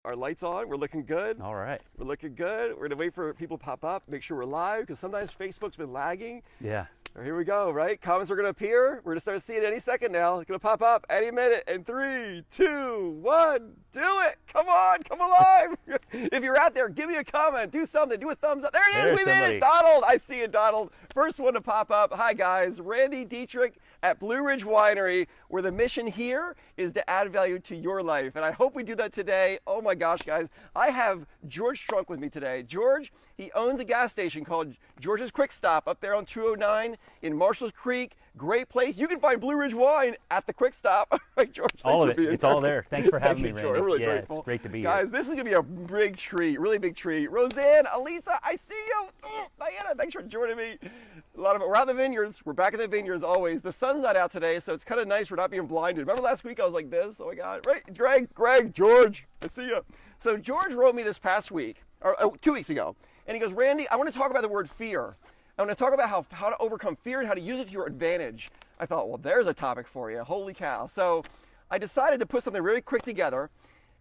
our lights on. We're looking good. All right. We're looking good. We're gonna wait for people to pop up, make sure we're live, because sometimes Facebook's been lagging. Yeah. Here we go, right? Comments are gonna appear. We're gonna start seeing it any second now. It's gonna pop up any minute. In 3, 2, 1, do it! Come on, come alive! If you're out there, give me a comment, do something, do a thumbs up. There it is, There's we made somebody. it, Donald! I see it, Donald. First one to pop up. Hi guys, Randy Dietrich at Blue Ridge Winery, where the mission here is to add value to your life. And I hope we do that today. Oh my gosh, guys. I have George Strunk with me today. George, he owns a gas station called George's Quick Stop up there on 209 in Marshalls Creek. Great place. You can find Blue Ridge wine at the Quick Stop. Right, George? All of Thanks for it. being It's here. all there. Thanks for having Thank me, you, George. Randy. I'm really Yeah, grateful. it's great to be Guys, here. this is going to be a big treat, really big treat. Roseanne, Alisa, I see you. Diana, thanks for joining me. A lot of we're out in the vineyards. We're back in the vineyards always. The sun's not out today, so it's kind of nice we're not being blinded. Remember last week I was like this? Oh my God. Right? Greg, George, I see you. So George wrote me this past week, or 2 weeks ago, and he goes, Randy, I want to talk about the word fear. I want to talk about how to overcome fear and how to use it to your advantage. I thought, well, there's a topic for you. Holy cow. So I decided to put something really quick together,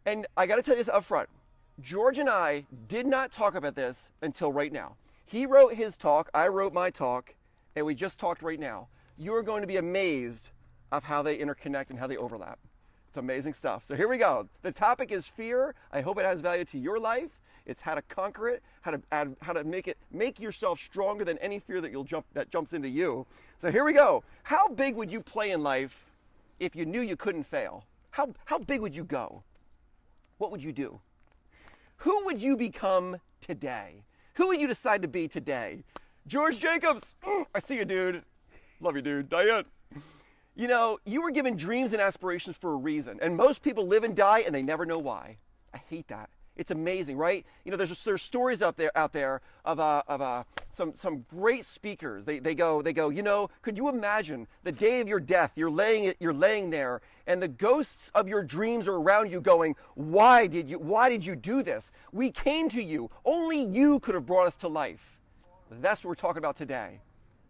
and I got to tell you this up front. George and I did not talk about this until right now. He wrote his talk, I wrote my talk, and we just talked right now. You are going to be amazed of how they interconnect and how they overlap. It's amazing stuff. So here we go. The topic is fear. I hope it has value to your life. It's how to conquer it, how to make yourself stronger than any fear that jumps into you. So here we go. How big would you play in life if you knew you couldn't fail? How big would you go? What would you do? Who would you become today? Who would you decide to be today? George Jacobs, I see you, dude. Love you, dude. Diane. You know, you were given dreams and aspirations for a reason, and most people live and die and they never know why. I hate that. It's amazing, right? You know, there's stories out there of some great speakers. They go, you know, could you imagine the day of your death? You're laying there, and the ghosts of your dreams are around you, going, why did you do this? We came to you. Only you could have brought us to life. That's what we're talking about today.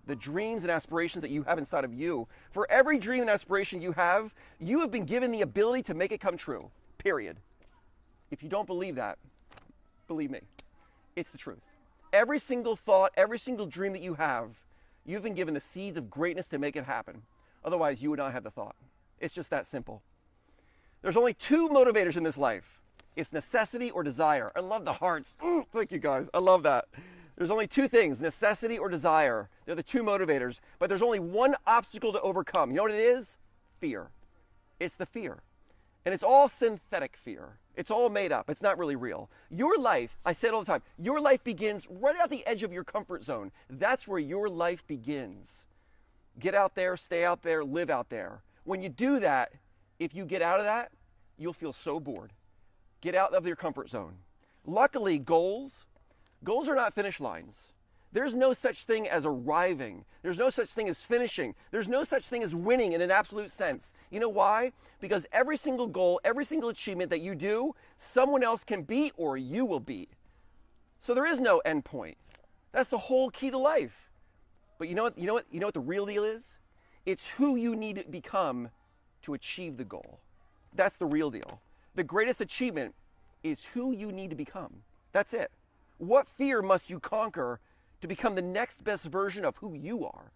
The dreams and aspirations that you have inside of you. For every dream and aspiration you have been given the ability to make it come true. Period. If you don't believe that, believe me, it's the truth. Every single thought, every single dream that you have, you've been given the seeds of greatness to make it happen. Otherwise, you would not have the thought. It's just that simple. There's only 2 motivators in this life. It's necessity or desire. I love the hearts. Thank you, guys. I love that. There's only 2 things, necessity or desire. They're the 2 motivators, but there's only one obstacle to overcome. You know what it is? Fear. It's the fear. And it's all synthetic fear. It's all made up. It's not really real. Your life, I say it all the time, your life begins right at the edge of your comfort zone. That's where your life begins. Get out there, stay out there, live out there. When you do that, if you get out of that, you'll feel so bored. Get out of your comfort zone. Luckily, goals are not finish lines. There's no such thing as arriving. There's no such thing as finishing. There's no such thing as winning in an absolute sense. You know why? Because every single goal, every single achievement that you do, someone else can beat or you will beat. So there is no end point. That's the whole key to life. But you know what the real deal is? It's who you need to become to achieve the goal. That's the real deal. The greatest achievement is who you need to become. That's it. What fear must you conquer to become the next best version of who you are?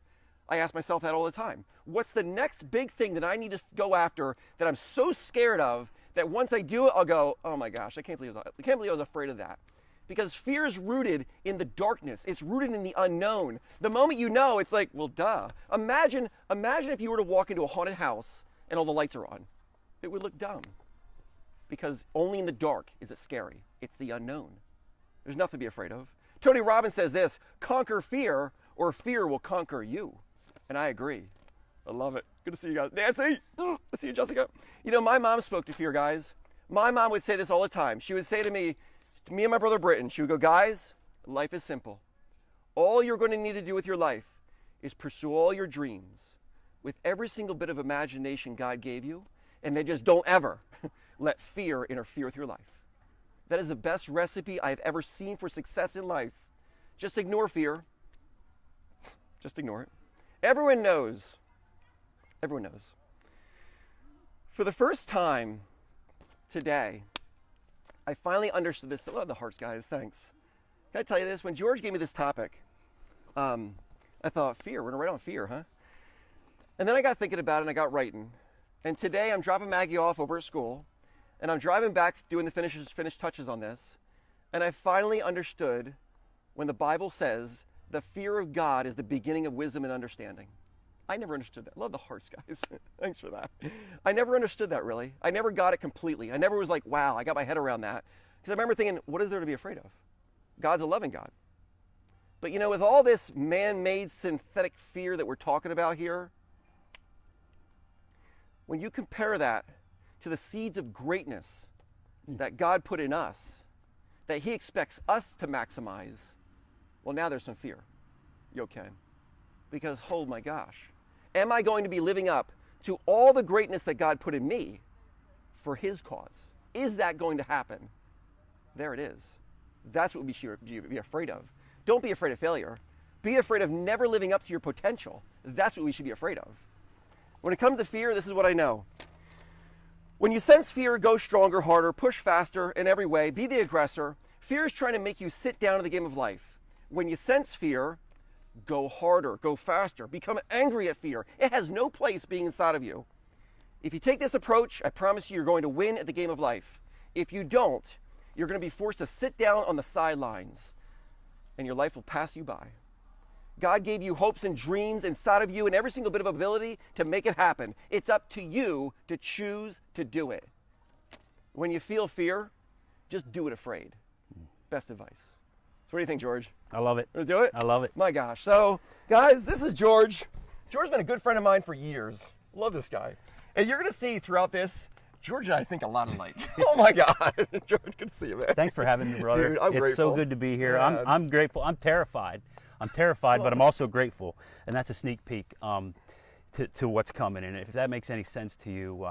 I ask myself that all the time. What's the next big thing that I need to go after that I'm so scared of that once I do it, I'll go, oh my gosh, I can't believe I was afraid of that. Because fear is rooted in the darkness. It's rooted in the unknown. The moment you know, it's like, well, duh. Imagine if you were to walk into a haunted house and all the lights are on. It would look dumb. Because only in the dark is it scary. It's the unknown. There's nothing to be afraid of. Tony Robbins says this, conquer fear or fear will conquer you. And I agree. I love it. Good to see you guys. Nancy, I see you, Jessica. You know, my mom spoke to fear, guys. My mom would say this all the time. She would say to me and my brother Britton, she would go, guys, life is simple. All you're going to need to do with your life is pursue all your dreams with every single bit of imagination God gave you, and then just don't ever let fear interfere with your life. That is the best recipe I've ever seen for success in life. Just ignore fear. Just ignore it. Everyone knows. Everyone knows. For the first time today, I finally understood this. I love the hearts, guys. Thanks. Can I tell you this? When George gave me this topic, I thought, fear. We're going to write on fear, huh? And then I got thinking about it, and I got writing. And today I'm dropping Maggie off over at school, and I'm driving back doing the finish touches on this. And I finally understood when the Bible says the fear of God is the beginning of wisdom and understanding. I never understood that. Love the hearts, guys. Thanks for that. I never understood that, really. I never got it completely. I never was like, wow, I got my head around that. Because I remember thinking, what is there to be afraid of? God's a loving God. But you know, with all this man-made synthetic fear that we're talking about here, when you compare that to the seeds of greatness that God put in us, that he expects us to maximize, well, now there's some fear. You okay? Because, oh my gosh, am I going to be living up to all the greatness that God put in me for his cause? Is that going to happen? There it is. That's what we should be afraid of. Don't be afraid of failure. Be afraid of never living up to your potential. That's what we should be afraid of. When it comes to fear, this is what I know. When you sense fear, go stronger, harder, push faster in every way, be the aggressor. Fear is trying to make you sit down in the game of life. When you sense fear, go harder, go faster, become angry at fear. It has no place being inside of you. If you take this approach, I promise you, you're going to win at the game of life. If you don't, you're going to be forced to sit down on the sidelines, and your life will pass you by. God gave you hopes and dreams inside of you and every single bit of ability to make it happen. It's up to you to choose to do it. When you feel fear, just do it afraid. Best advice. So what do you think, George? I love it. Want to do it? I love it. My gosh. So, guys, this is George. George's been a good friend of mine for years. Love this guy. And you're going to see throughout this, George and I think a lot alike. Oh my God. George, good to see you, man. Thanks for having me, brother. Dude, I'm it's grateful. so good to be here. Yeah. I'm grateful. I'm terrified. But I'm also grateful. And that's a sneak peek to what's coming. And if that makes any sense to you,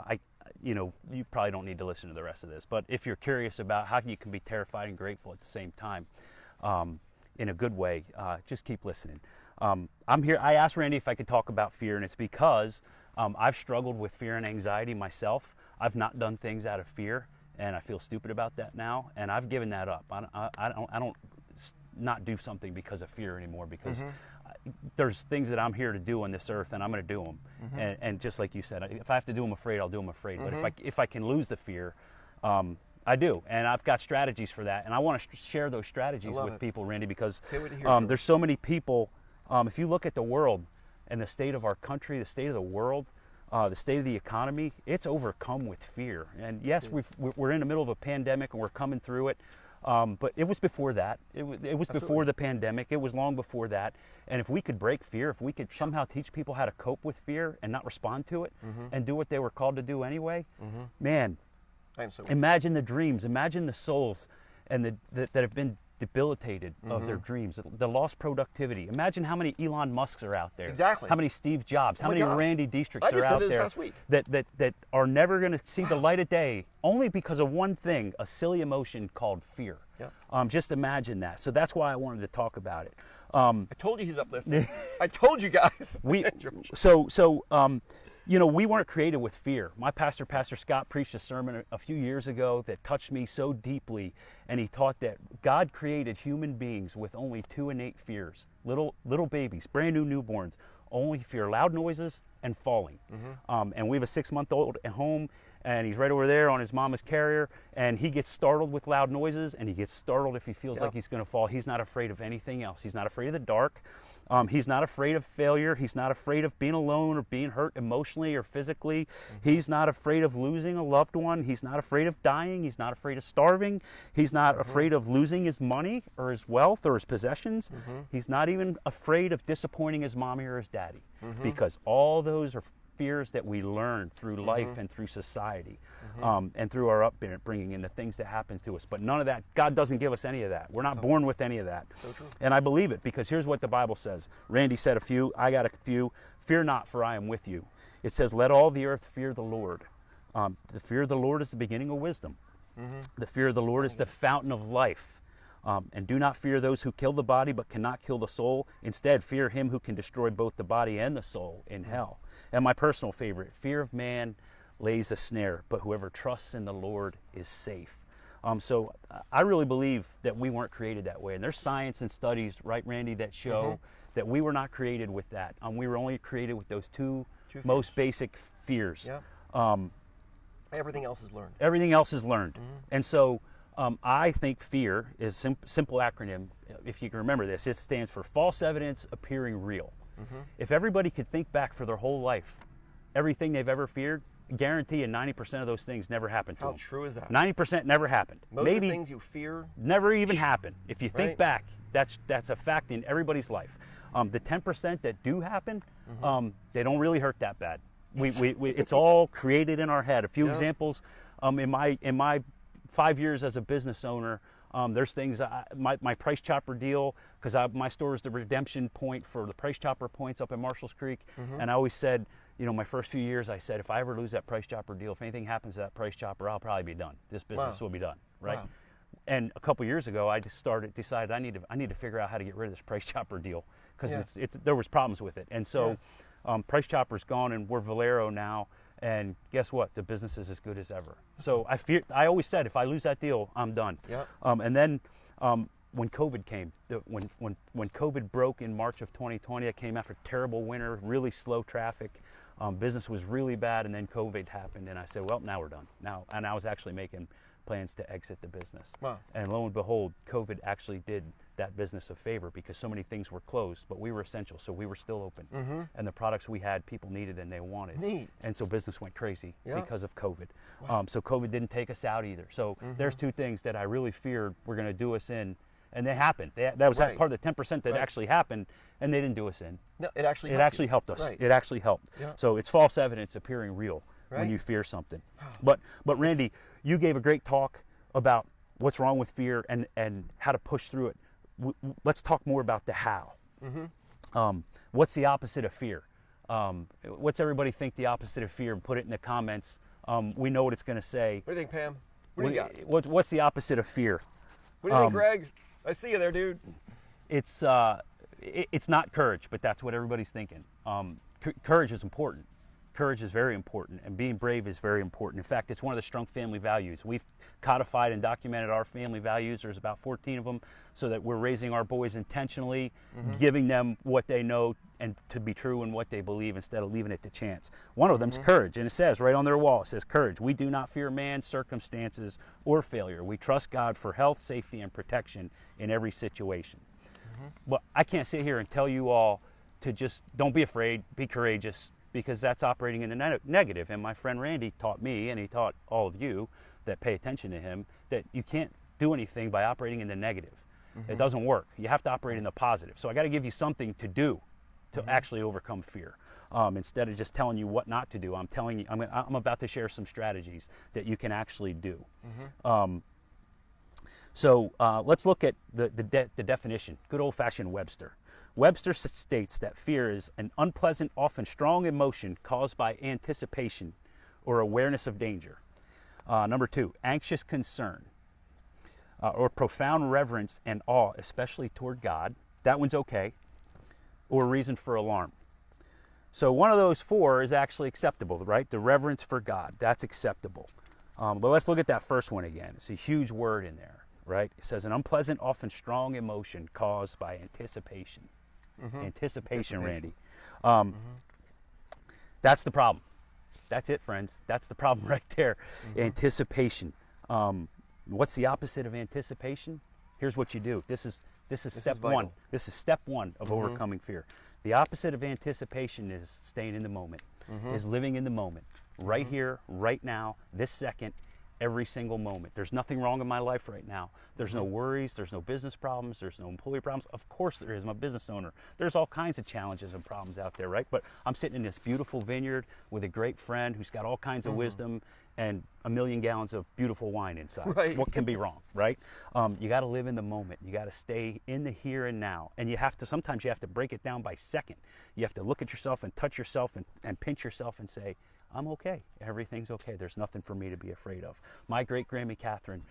you probably don't need to listen to the rest of this. But if you're curious about how you can be terrified and grateful at the same time, in a good way, just keep listening. I'm here. I asked Randy if I could talk about fear, and it's because I've struggled with fear and anxiety myself. I've not done things out of fear, and I feel stupid about that now, and I've given that up. I don't not do something because of fear anymore, because there's things that I'm here to do on this earth, and I'm going to do them. And just like you said, if I have to do them afraid, I'll do them afraid. But if I can lose the fear, I do, and I've got strategies for that, and I want to share those strategies with people, Randy, because there's so many people. If you look at the world and the state of our country, the state of the world, the state of the economy, it's overcome with fear. And yes, we're in the middle of a pandemic, and we're coming through it. But it was before that. It was before the pandemic. It was long before that. And if we could break fear, if we could somehow teach people how to cope with fear and not respond to it, and do what they were called to do anyway, man, imagine the dreams, imagine the souls and that have been debilitated of their dreams, the lost productivity. Imagine how many Elon Musks are out there. Exactly. How many Steve Jobs, how many Randy Dietrichs are out there week. that are never going to see the light of day only because of one thing, a silly emotion called fear. Yep. Just imagine that. So that's why I wanted to talk about it. I told you he's uplifting. I told you guys. We weren't created with fear. My pastor, Pastor Scott, preached a sermon a few years ago that touched me so deeply, and he taught that God created human beings with only 2 innate fears. Little babies, brand new newborns, only fear loud noises and falling. And we have a 6-month-old at home, and he's right over there on his mama's carrier, and he gets startled with loud noises, and he gets startled if he feels like he's going to fall. He's not afraid of anything else. He's not afraid of the dark. He's not afraid of failure. He's not afraid of being alone or being hurt emotionally or physically. He's not afraid of losing a loved one. He's not afraid of dying. He's not afraid of starving. He's not afraid of losing his money or his wealth or his possessions. He's not even afraid of disappointing his mommy or his daddy, because all those are fears that we learn through life and through society, and through our upbringing and the things that happen to us. But none of that, God doesn't give us any of that. We're not born with any of that. So true. And I believe it, because here's what the Bible says. Randy said a few, I got a few. Fear not, for I am with you. It says, let all the earth fear the Lord. The fear of the Lord is the beginning of wisdom. The fear of the Lord is the fountain of life. And do not fear those who kill the body but cannot kill the soul. Instead, fear him who can destroy both the body and the soul in hell. And my personal favorite, fear of man lays a snare, but whoever trusts in the Lord is safe. So I really believe that we weren't created that way. And there's science and studies, right, Randy, that show that we were not created with that. We were only created with those two most basic fears. Yeah. Everything else is learned. Everything else is learned. And so I think fear is simple acronym. If you can remember this, it stands for false evidence appearing real. If everybody could think back for their whole life, everything they've ever feared, guarantee and 90% of those things never happened to them. How true is that? 90% never happened. Most of the things you fear never even happened. If you think Right. back, that's a fact in everybody's life. The 10% that do happen, they don't really hurt that bad. It's all created in our head. A few examples, in my 5 years as a business owner, there's things, my Price Chopper deal, because my store is the redemption point for the Price Chopper points up in Marshalls Creek. And I always said, you know, my first few years, I said, if I ever lose that Price Chopper deal, if anything happens to that Price Chopper, I'll probably be done. This business will be done, right? Wow. And a couple years ago, I just decided I need to figure out how to get rid of this Price Chopper deal, because there was problems with it. And so Price Chopper's gone, and we're Valero now. And guess what? The business is as good as ever. So I always said, if I lose that deal, I'm done. Yep. And then when COVID came, when COVID broke in March of 2020, it came after a terrible winter, really slow traffic. Business was really bad, and then COVID happened, and I said, well, now we're done. And I was actually making plans to exit the business. Wow. And lo and behold, COVID actually did that business a favor, because so many things were closed, but we were essential, so we were still open. And the products we had, people needed and they wanted. Neat. And so business went crazy Yeah. because of COVID. So COVID didn't take us out either. So there's two things that I really feared were going to do us in, and they happened. That was Right. part of the 10% that actually happened, and they didn't do us in. No, it actually helped us. Right. It actually helped. Yeah. So it's false evidence appearing real when Right. you fear something. But Randy, you gave a great talk about what's wrong with fear and how to push through it. Let's talk more about the how. What's the opposite of fear? What's everybody think the opposite of fear? Put it in the comments. We know what it's going to say. What do you think, Pam? What do you got? What's the opposite of fear? What do you think, Greg? I see you there, dude. It's not courage, but that's what everybody's thinking. Courage is important. Courage is very important, and being brave is very important. In fact, it's one of the strong family values. We've codified and documented our family values. There's about 14 of them, so that we're raising our boys intentionally, giving them what they know and to be true and what they believe, instead of leaving it to chance. One of them's courage, and it says right on their wall, it says, courage. We do not fear man, circumstances, or failure. We trust God for health, safety, and protection in every situation. But I can't sit here and tell you all to just don't be afraid, be courageous, because that's operating in the negative. And my friend Randy taught me, and he taught all of you that pay attention to him, that you can't do anything by operating in the negative. It doesn't work. You have to operate in the positive. So I got to give you something to do to actually overcome fear. Instead of just telling you what not to do, I'm telling you, I'm about to share some strategies that you can actually do. So let's look at the definition, good old-fashioned Webster. Webster states that fear is an unpleasant, often strong emotion caused by anticipation or awareness of danger. Number 2, anxious concern or profound reverence and awe, especially toward God. That one's okay. Or reason for alarm. So one of those 4 is actually acceptable, right? The reverence for God, that's acceptable. But let's look at that first one again. It's a huge word in there, right? It says an unpleasant, often strong emotion caused by anticipation. Anticipation, Randy. That's the problem. That's it, friends. That's the problem right there. Anticipation. What's the opposite of anticipation? Here's what you do. This is step 1. This is step 1 of overcoming fear. The opposite of anticipation is staying in the moment, is living in the moment, right here, right now, this second, every single moment. There's nothing wrong in my life right now. There's no worries, there's no business problems, there's no employee problems. Of course there is, I'm a business owner. There's all kinds of challenges and problems out there, right? But I'm sitting in this beautiful vineyard with a great friend who's got all kinds of wisdom and a million gallons of beautiful wine inside. Right. What can be wrong, right? You got to live in the moment. You got to stay in the here and now. And sometimes you have to break it down by second. You have to look at yourself and touch yourself and pinch yourself and say, I'm okay. Everything's okay. There's nothing for me to be afraid of. My great Grammy Catherine,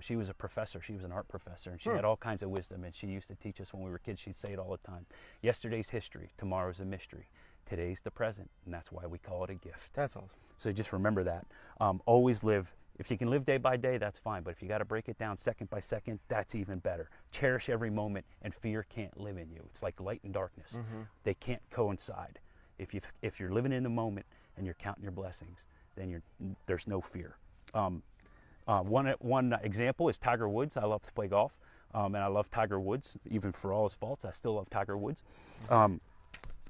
she was a professor. She was an art professor, and she had all kinds of wisdom. And she used to teach us when we were kids. She'd say it all the time. Yesterday's history. Tomorrow's a mystery. Today's the present, and that's why we call it a gift. That's awesome. So just remember that. Always live If you can live day by day, that's fine. But if you got to break it down second by second, that's even better. Cherish every moment, and fear can't live in you. It's like light and darkness. They can't coincide. If you're living in the moment and you're counting your blessings, then there's no fear. One example is Tiger Woods. I love to play golf, and I love Tiger Woods. Even for all his faults, I still love Tiger Woods.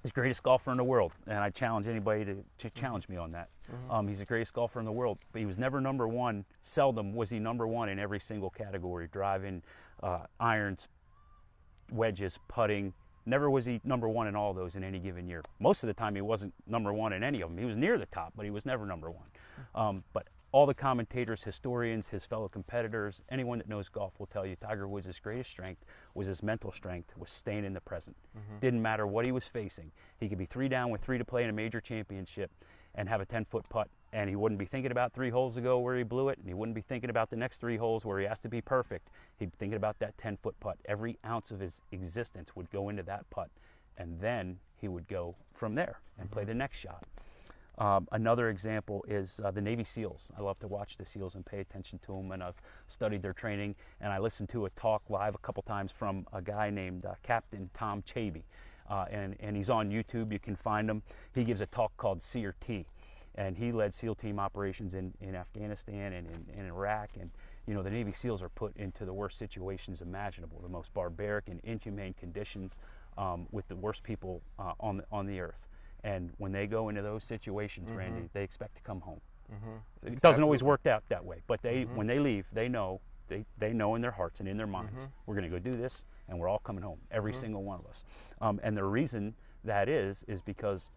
He's the greatest golfer in the world, and I challenge anybody to challenge me on that. He's the greatest golfer in the world, but he was never number one. Seldom was he number one in every single category: driving, irons, wedges, putting. Never was he number one in all those in any given year. Most of the time, he wasn't number one in any of them. He was near the top, but he was never number one. But all the commentators, historians, his fellow competitors, anyone that knows golf will tell you Tiger Woods' greatest strength was his mental strength, was staying in the present. Didn't matter what he was facing. He could be 3 down with 3 to play in a major championship and have a 10-foot putt, and he wouldn't be thinking about 3 holes ago where he blew it, and he wouldn't be thinking about the next 3 holes where he has to be perfect. He'd be thinking about that 10-foot putt. Every ounce of his existence would go into that putt, and then he would go from there and play the next shot. Another example is the Navy SEALs. I love to watch the SEALs and pay attention to them, and I've studied their training, and I listened to a talk live a couple times from a guy named Captain Tom Chabey, and he's on YouTube. You can find him. He gives a talk called CRT, and he led SEAL team operations in Afghanistan and in Iraq, and you know, the Navy SEALs are put into the worst situations imaginable, the most barbaric and inhumane conditions with the worst people on the earth. And when they go into those situations, Randy, they expect to come home. It doesn't always work out that way, but when they leave, they know in their hearts and in their minds, we're going to go do this, and we're all coming home, every single one of us. And the reason that is because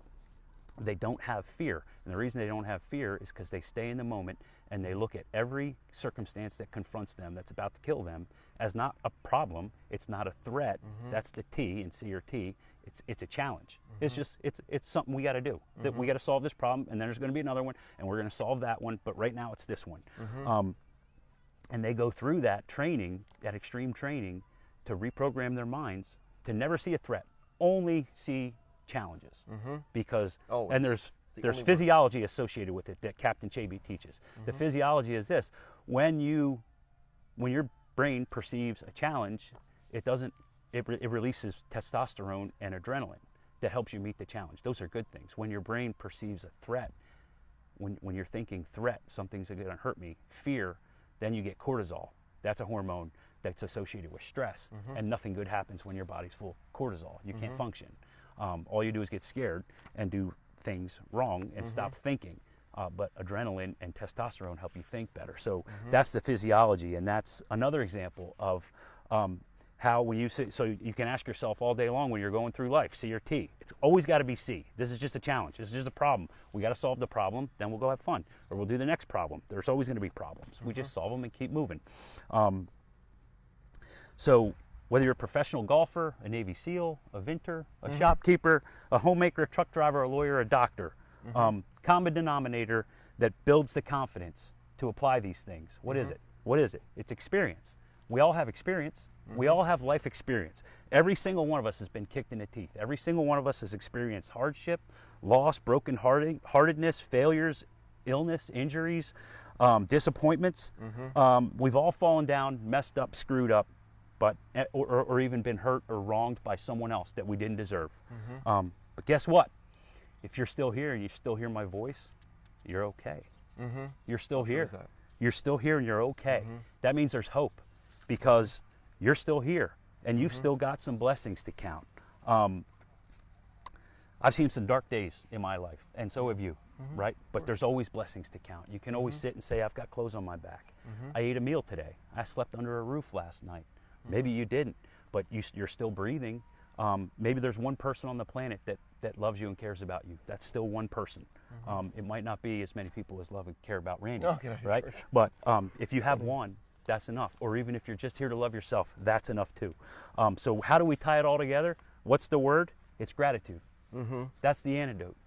they don't have fear. And the reason they don't have fear is because they stay in the moment and they look at every circumstance that confronts them that's about to kill them as not a problem. It's not a threat. That's the T in CRT. It's a challenge. It's just it's something we got to do. That we got to solve this problem, and then there's going to be another one, and we're going to solve that one. But right now it's this one. And they go through that training, that extreme training, to reprogram their minds to never see a threat, only see challenges. Because and there's physiology associated with it that Captain Chabey teaches. The physiology is this: when your brain perceives a challenge, it releases testosterone and adrenaline that helps you meet the challenge. Those are good things. When your brain perceives a threat, when you're thinking threat, something's going to hurt me, fear, then you get cortisol. That's a hormone that's associated with stress, and nothing good happens when your body's full of cortisol. You can't function. All you do is get scared and do things wrong and stop thinking. But adrenaline and testosterone help you think better. So that's the physiology, and that's another example of how when you say, so you can ask yourself all day long when you're going through life, C or T. It's always got to be C. This is just a challenge. This is just a problem. We got to solve the problem, then we'll go have fun. Or we'll do the next problem. There's always going to be problems. We just solve them and keep moving. So whether you're a professional golfer, a Navy SEAL, a vinter, a shopkeeper, a homemaker, a truck driver, a lawyer, a doctor, common denominator that builds the confidence to apply these things. What is it? What is it? It's experience. We all have experience. We all have life experience. Every single one of us has been kicked in the teeth. Every single one of us has experienced hardship, loss, brokenheartedness, failures, illness, injuries, disappointments. We've all fallen down, messed up, screwed up, but or even been hurt or wronged by someone else that we didn't deserve. But guess what? If you're still here and you still hear my voice, you're okay. You're still here. You're still here and you're okay. That means there's hope, because you're still here and you've still got some blessings to count. I've seen some dark days in my life, and so have you, right? But there's always blessings to count. You can always sit and say, I've got clothes on my back. I ate a meal today. I slept under a roof last night. Maybe you didn't, but you're still breathing. Maybe there's one person on the planet that loves you and cares about you. That's still one person. It might not be as many people as love and care about Randy, right? Sure. But if you have one, that's enough. Or even if you're just here to love yourself, that's enough too. So how do we tie it all together? What's the word? It's gratitude. That's the antidote.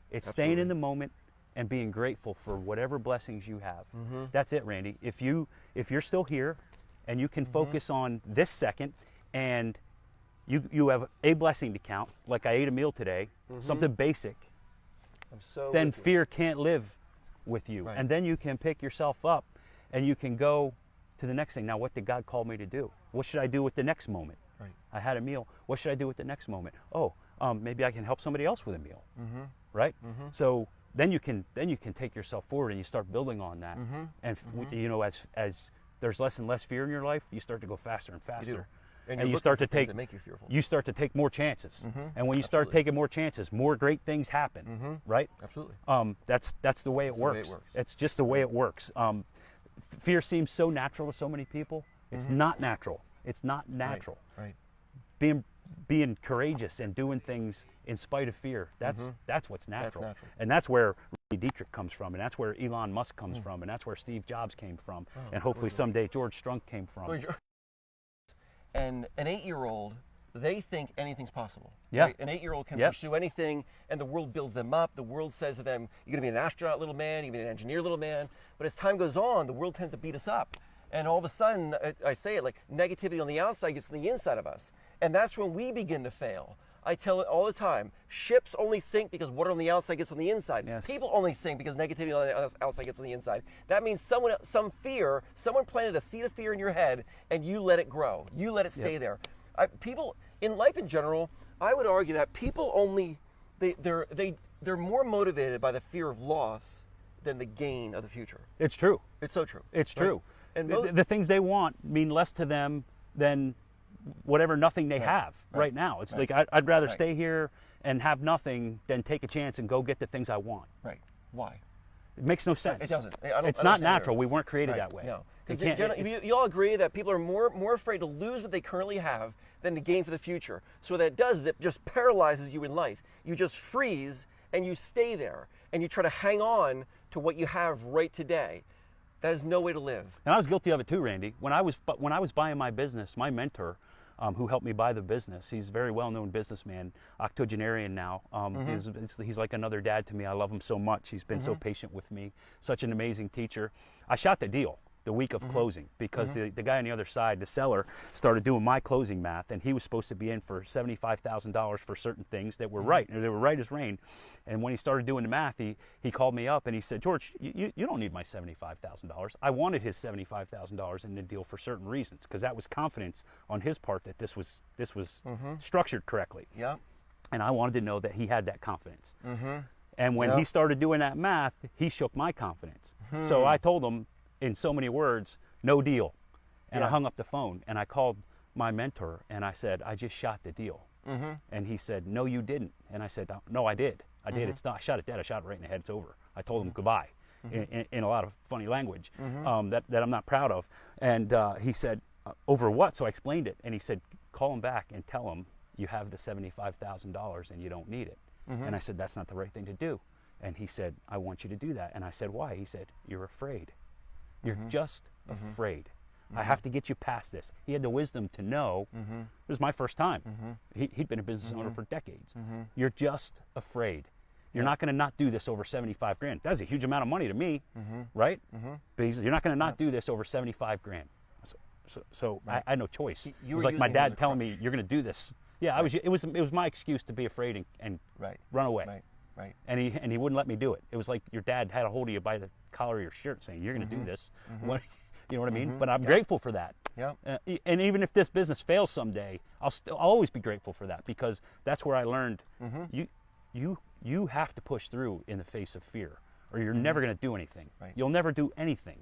It's staying in the moment and being grateful for whatever blessings you have. That's it, Randy. If you're still here and you can focus on this second, and you have a blessing to count, like I ate a meal today, something basic, then fear can't live with you. And then you can pick yourself up And you can go to the next thing. Now, what did God call me to do? What should I do with the next moment? Right. I had a meal. What should I do with the next moment? Oh, maybe I can help somebody else with a meal. Mm-hmm. Right? Mm-hmm. So then you can take yourself forward and you start building on that. Mm-hmm. And you know, as there's less and less fear in your life, you start to go faster and faster. And you start to take that make you fearful. You start to take more chances. Mm-hmm. And when you start taking more chances, more great things happen. Mm-hmm. Right? Absolutely. That's the way it works. It's just the way it works. Fear seems so natural to so many people. It's not natural. It's not natural. Right. Being courageous and doing things in spite of fear, that's what's natural. That's natural. And that's where Randy Dietrich comes from, and that's where Elon Musk comes from, and that's where Steve Jobs came from, and hopefully someday George Strunk came from. And an 8-year-old, they think anything's possible. Yeah. Right? An 8-year-old can pursue anything, and the world builds them up. The world says to them, you're going to be an astronaut, little man, you're going to be an engineer, little man. But as time goes on, the world tends to beat us up. And all of a sudden, I say it like negativity on the outside gets on the inside of us. And that's when we begin to fail. I tell it all the time. Ships only sink because water on the outside gets on the inside. Yes. People only sink because negativity on the outside gets on the inside. That means someone planted a seed of fear in your head, and you let it grow. You let it stay there. People in life in general, I would argue that people only they're more motivated by the fear of loss than the gain of the future. It's true. It's so true. It's true. Right? And the things they want mean less to them than whatever nothing they have right now. It's like I'd rather stay here and have nothing than take a chance and go get the things I want. Right. Why? It makes no sense. It doesn't. It's not natural. We weren't created that way. No. You Because you all agree that people are more afraid to lose what they currently have than to gain for the future. So what that does is it just paralyzes you in life. You just freeze and you stay there and you try to hang on to what you have right today. That is no way to live. And I was guilty of it too, Randy. When I was buying my business, my mentor, who helped me buy the business, he's a very well-known businessman, octogenarian now. He's like another dad to me. I love him so much. He's been so patient with me. Such an amazing teacher. I shot the deal the week of closing because the guy on the other side, the seller, started doing my closing math, and he was supposed to be in for $75,000 for certain things that were right. They were right as rain. And when he started doing the math, he called me up and he said, George, you don't need my $75,000. I wanted his $75,000 in the deal for certain reasons, because that was confidence on his part that this was structured correctly. Yeah. And I wanted to know that he had that confidence. And when he started doing that math, he shook my confidence. So I told him, in so many words, no deal. And I hung up the phone and I called my mentor and I said, I just shot the deal. And he said, no, you didn't. And I said, no, I did. I did. It's not, I shot it dead. I shot it right in the head. It's over. I told him goodbye in a lot of funny language that I'm not proud of. And he said, over what? So I explained it. And he said, call him back and tell him you have the $75,000 and you don't need it. And I said, that's not the right thing to do. And he said, I want you to do that. And I said, why? He said, you're afraid. You're just afraid. I have to get you past this. He had the wisdom to know. This was my first time. He'd been a business owner for decades. You're just afraid. You're not going to not do this over 75 grand. That's a huge amount of money to me, right? But he said, you're not going to not do this over 75 grand. So I had no choice. It was like my dad telling me, you're going to do this. Yeah, it was my excuse to be afraid and run away. Right. And he wouldn't let me do it. It was like your dad had a hold of you by the collar of your shirt saying, you're going to do this. What, you know what I mean? But I'm grateful for that. Yeah. And even if this business fails someday, I'll always be grateful for that, because that's where I learned you have to push through in the face of fear, or you're never going to do anything. Right. You'll never do anything.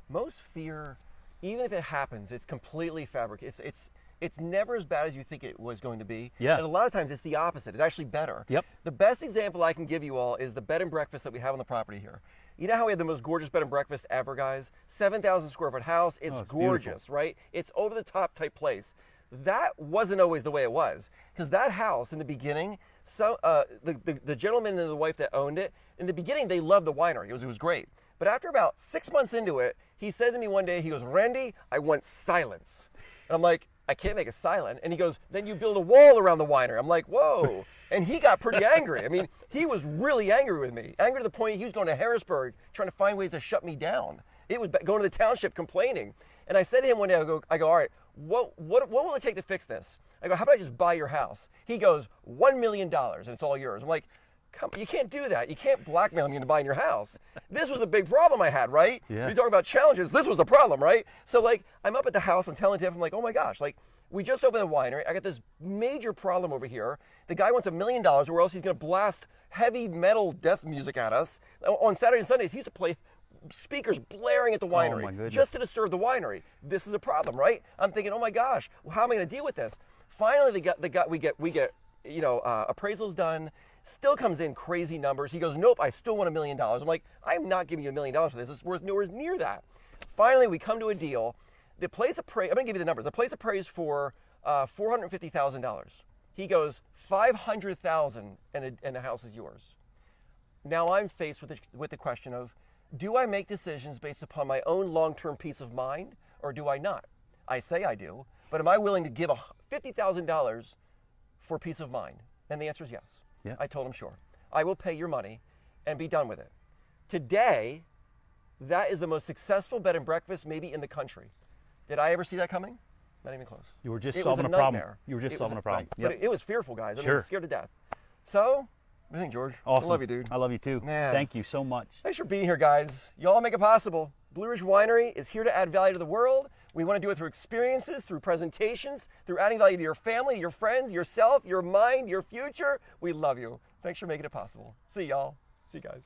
Most fear, even if it happens, it's completely fabricated. It's never as bad as you think it was going to be. Yeah. And a lot of times it's the opposite. It's actually better. Yep. The best example I can give you all is the bed and breakfast that we have on the property here. You know how we have the most gorgeous bed and breakfast ever, guys? 7,000 square foot house. It's gorgeous, beautiful. right? It's over the top type place. That wasn't always the way it was, because that house in the beginning, the gentleman and the wife that owned it, in the beginning they loved the winery. It was great. But after about 6 months into it, he said to me one day, he goes, Randy, I want silence. And I'm like, I can't make it silent. And he goes, then you build a wall around the winery. I'm like, whoa. And he got pretty angry. I mean, he was really angry with me. Angry to the point he was going to Harrisburg trying to find ways to shut me down. It was going to the township complaining. And I said to him one day, I go, all right, what will it take to fix this? I go, how about I just buy your house? He goes, $1 million and it's all yours. I'm like, You can't do that. You can't blackmail me into buying your house. This was a big problem I had, right? Yeah. You're talking about challenges. This was a problem, right? So like, I'm up at the house. I'm telling Tiff, I'm like, oh my gosh, like we just opened a winery. I got this major problem over here. The guy wants $1 million, or else he's going to blast heavy metal death music at us. On Saturday and Sundays, he used to play speakers blaring at the winery my goodness. just to disturb the winery. This is a problem, right? I'm thinking, oh my gosh, well, how am I going to deal with this? Finally, we get appraisals done. Still comes in crazy numbers. He goes, nope, I still want $1 million. I'm like, I'm not giving you $1 million for this. It's worth nowhere near that. Finally, we come to a deal. The place appraised, I'm going to give you the numbers. The place appraised for $450,000. He goes, $500,000 and the house is yours. Now I'm faced with the question of, do I make decisions based upon my own long-term peace of mind, or do I not? I say I do, but am I willing to give $50,000 for peace of mind? And the answer is yes. Yeah. I told him, sure. I will pay your money and be done with it. Today, that is the most successful bed and breakfast maybe in the country. Did I ever see that coming? Not even close. You were just It solving was a problem. nightmare. You were just It solving was a problem. Right. But it was fearful, guys. I Sure. mean, scared to death. So, what do you think, George? Awesome. I love you, dude. I love you too. Man. Thank you so much. Thanks for being here, guys. Y'all make it possible. Blue Ridge Winery is here to add value to the world. We want to do it through experiences, through presentations, through adding value to your family, your friends, yourself, your mind, your future. We love you. Thanks for making it possible. See y'all. See you guys.